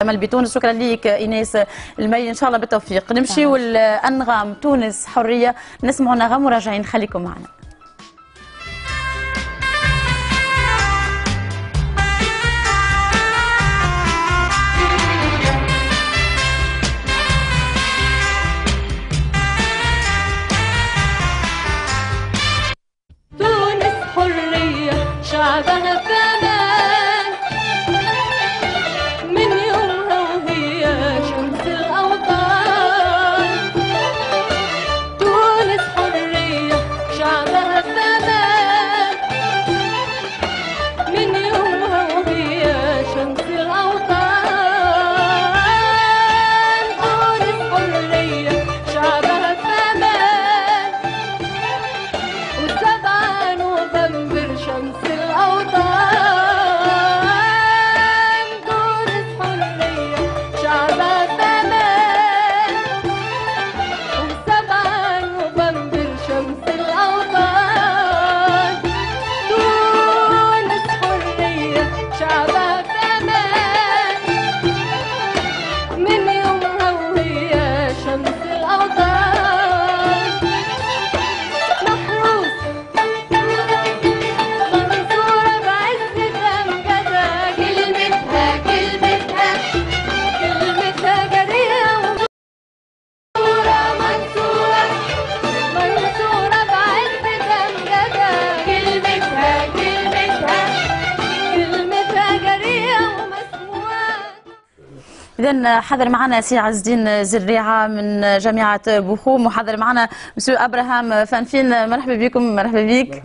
جمال بتونس. شكرا ليك ايناس المي، ان شاء الله بالتوفيق. نمشيو لانغام تونس حريه، نسمعوا نغم وراجعين، خليكم معنا. تونس حريه شعبها في امان، من يومها وهي شمس الاوطان. تونس حريه شعبها في امان، من يومها وهي شمس الاوطان. تونس حريه شعبها في امان، و7 نوفمبر شمس الأوطان. تونس حرية شعبها في أمان، و7 نوفمبر شمس الأوطان. تونس حرية شعبها في أمان، من يومها وهي شمس الأوطان. محروس منصورة بعز أمجدها، كلمتها جريئة ومنصورة. منصورة بعز أمجدها، كلمتها جريئة ومسموعة. إذا حضر معنا سي عز الدين زريعة من جامعة بوخوم، وحضر معنا مسيو أبراهام فانفين. مرحبا بكم. مرحبا بك.